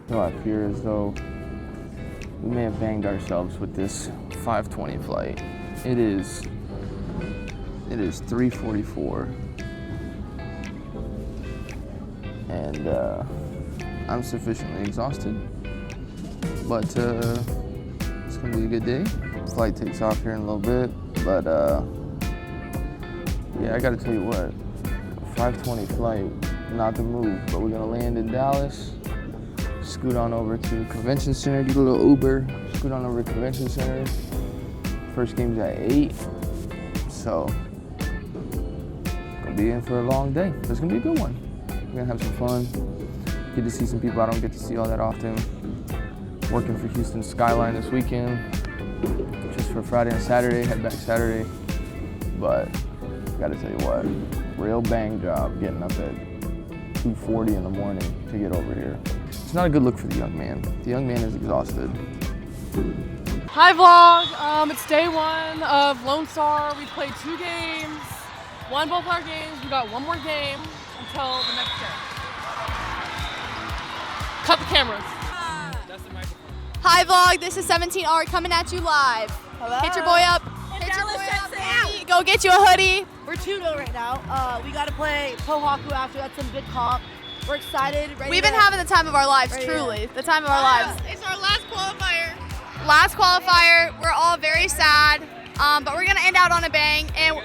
So I fear as though we may have banged ourselves with this 5:20 flight. It is 3:44, and I'm sufficiently exhausted, but it's gonna be a good day. Flight takes off here in a little bit, but yeah, I gotta tell you what, 5:20 flight, not the move, but we're gonna land in Dallas, scoot on over to Convention Center, do a little Uber, scoot on over to Convention Center. First game's at 8, so gonna be in for a long day. But it's gonna be a good one. We're gonna have some fun, get to see some people I don't get to see all that often. Working for Houston Skyline this weekend, just for Friday and Saturday, head back Saturday. But gotta tell you what, real bang job getting up at 2:40 in the morning to get over here. It's not a good look for the young man. The young man is exhausted. Hi vlog, it's day one of Lone Star. We played 2 games, won both our games. We got one more game until the next day. Cut the cameras. Hi vlog, this is 17R coming at you live. Hello. Hit your boy up. Hit your boy up, baby. Go get you a hoodie. We're 2-0 right now. We got to play Pohaku after. That's some good comp. We're excited. We've been having the time of our lives, truly. The time of our lives. It's our last qualifier. Last qualifier. We're all very sad, but we're gonna end out on a bang. And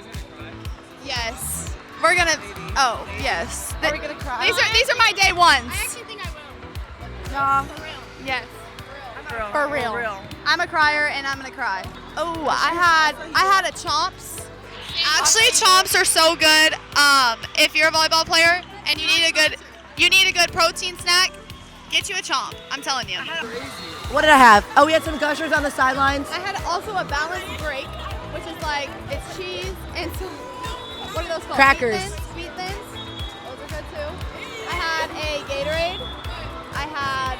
yes, we're gonna. Oh yes. Are we gonna cry? These are my day ones. I actually think I will. Nah. For real. Yes. For real. I'm a crier and I'm gonna cry. Oh, I had a Chomps. Actually, Chomps are so good. If you're a volleyball player and you need a good protein snack, get you a Chomp. I'm telling you. What did I have? Oh, we had some gushers on the sidelines. I had also a balanced break, which is like it's cheese and some what are those called? Crackers. Sweet thins. Those are good too. I had a Gatorade. I had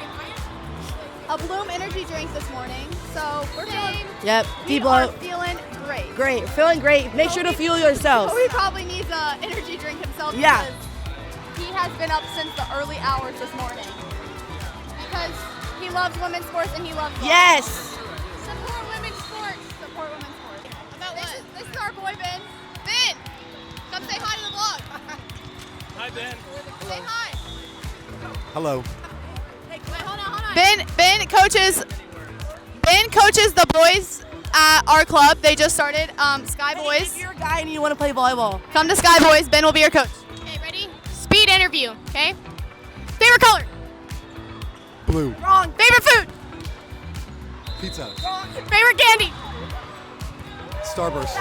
a Bloom energy drink this morning. So we're feeling. Yep. We are feeling great. Great. Feeling great. Make sure to fuel yourselves. He probably needs an energy drink himself. Yeah. Because he has been up since the early hours this morning. Because he loves women's sports and he loves golf. Yes. Support women's sports. Support women's sports. About what? This is our boy Ben. Ben, come say hi to the vlog. Hi, Ben. Say hi. Hello. Wait, hold on. Ben coaches the boys at our club. They just started Sky Boys. If you're a guy and you want to play volleyball, Come to Sky Boys. Ben will be your coach. Okay, ready? Speed interview, okay? Favorite color. Blue. wrong. Favorite food. Pizza. Favorite candy. Starburst.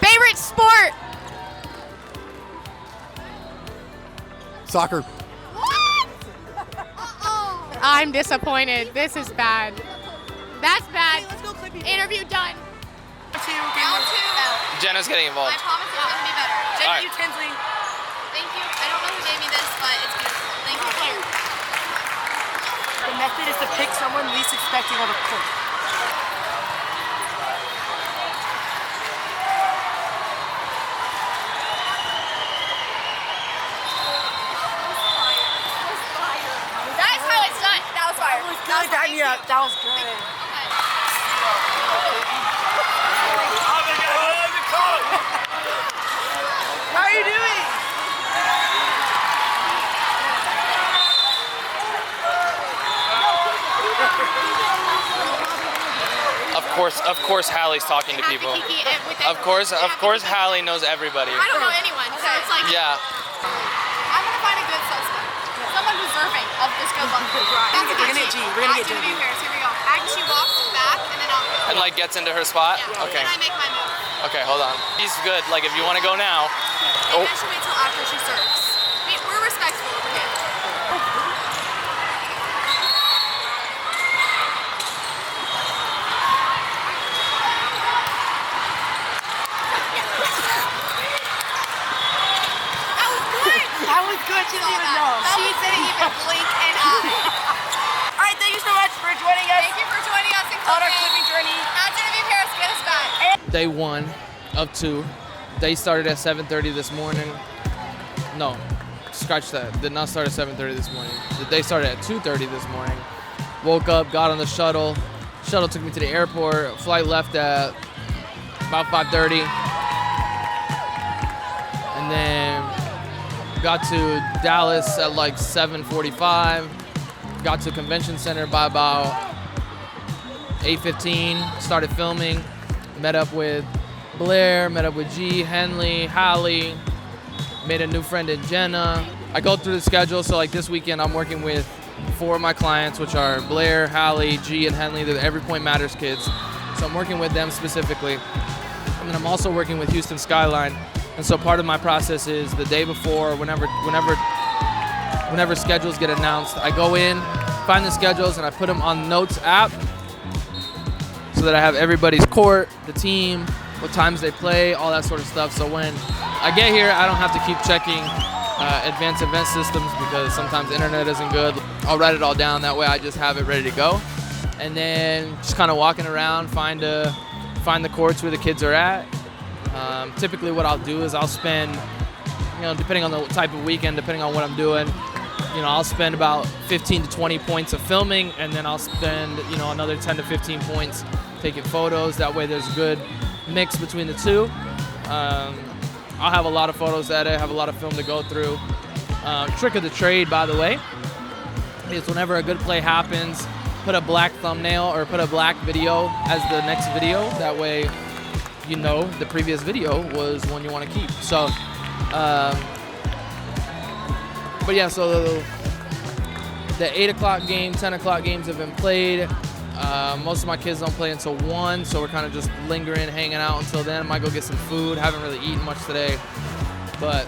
Favorite sport. Soccer. I'm disappointed. This is bad. That's bad. Let's go clip you. Interview done. Jenna's getting involved. I promise it's gonna be better. All right. Tinsley. Thank you. I don't know who gave me this, but it's beautiful. Thank you, Claire. The method is to pick someone least expecting on the court. That's how it's done. That was fire. That was good. How are you doing? Of course, Hallie's talking to people. Of course, Hallie knows everybody. I don't know anyone, so it's like Yeah. I'm gonna find a good suspect, someone deserving of this good luck. We're gonna get G. We're gonna get G. Here we go. She walks back and then I'll. And like gets into her spot. Yeah. Okay. Then I make my move. Okay, hold on. He's good. Like if you want to go now. Maybe I should wait till after she serves. We're respectful over here. That was good. She didn't even know. She didn't even blink an eye. All right, thank you so much for joining us Thank you for joining us in on our clipping. clipping journey. Now Genevieve Harris, get us back. Day 1 of 2. They started at 7:30 this morning. No, scratch that. Did not start at 7:30 this morning. The day started at 2:30 this morning. Woke up, got on the shuttle. Shuttle took me to the airport. Flight left at about 5:30. And then got to Dallas at like 7:45. Got to Convention Center by about 8:15. Started filming. Met up with Blair, met up with G, Henley, Hallie. Made a new friend in Jenna. I go through the schedule, so like this weekend I'm working with 4 of my clients, which are Blair, Hallie, G, and Henley. They're the Every Point Matters kids. So I'm working with them specifically. And then I'm also working with Houston Skyline. And so part of my process is the day before, whenever schedules get announced, I go in, find the schedules, and I put them on the Notes app so that I have everybody's court, the team, what times they play, all that sort of stuff. So when I get here, I don't have to keep checking advanced event systems because sometimes the internet isn't good. I'll write it all down. That way I just have it ready to go. And then just kind of walking around, find the courts where the kids are at. Typically what I'll do is I'll spend, depending on the type of weekend, depending on what I'm doing, I'll spend about 15 to 20 points of filming, and then I'll spend, another 10 to 15 points taking photos. That way there's a good mix between the two. I'll have a lot of photos to edit, have a lot of film to go through. Trick of the trade, by the way, is whenever a good play happens, put a black thumbnail or put a black video as the next video. That way, the previous video was one you want to keep. So, but yeah, so the 8 o'clock game, 10 o'clock games have been played. Most of my kids don't play until 1, so we're kind of just lingering, hanging out until then. Might go get some food. Haven't really eaten much today. But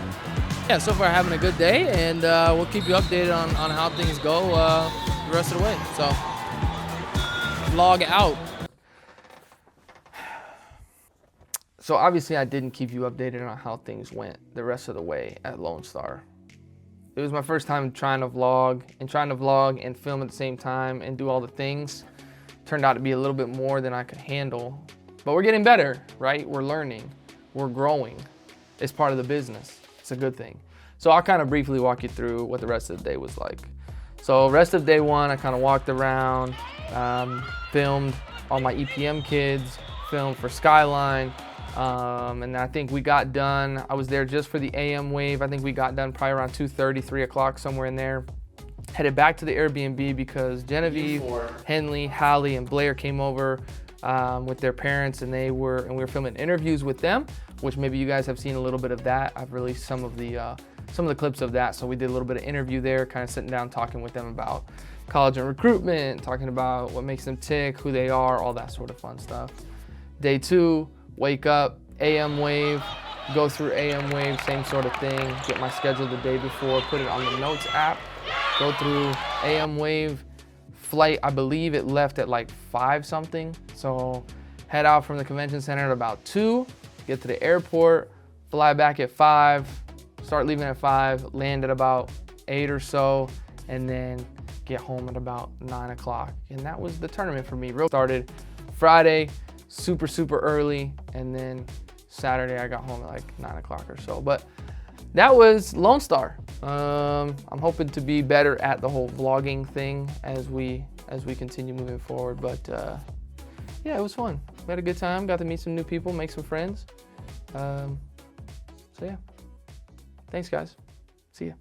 yeah, so far having a good day, and we'll keep you updated on how things go the rest of the way. So, vlog out. So obviously I didn't keep you updated on how things went the rest of the way at Lone Star. It was my first time trying to vlog and film at the same time and do all the things. Turned out to be a little bit more than I could handle. But we're getting better, right? We're learning, we're growing. It's part of the business. It's a good thing. So I'll kind of briefly walk you through what the rest of the day was like. So rest of day 1, I kind of walked around, filmed all my EPM kids, filmed for Skyline, and I think we got done. I was there just for the AM wave. I think we got done probably around 2:30, 3 o'clock, somewhere in there. Headed back to the Airbnb because Genevieve, Henley, Hallie, and Blair came over with their parents, and we were filming interviews with them, which maybe you guys have seen a little bit of that. I've released some of the clips of that. So we did a little bit of interview there, kind of sitting down talking with them about college and recruitment, talking about what makes them tick, who they are, all that sort of fun stuff. Day 2, wake up, AM wave, go through AM wave, same sort of thing. Get my schedule the day before, put it on the Notes app, go through AM wave. Flight, I believe it left at like 5 something. So head out from the convention center at about 2, get to the airport, fly back at 5, start leaving at 5, land at about 8 or so, and then get home at about 9 o'clock. And that was the tournament for me. Started Friday, super early, and then Saturday I got home at like 9 o'clock or so. But that was Lone Star. I'm hoping to be better at the whole vlogging thing as we continue moving forward. But yeah, it was fun. We had a good time. Got to meet some new people, make some friends. So yeah, thanks guys. See ya.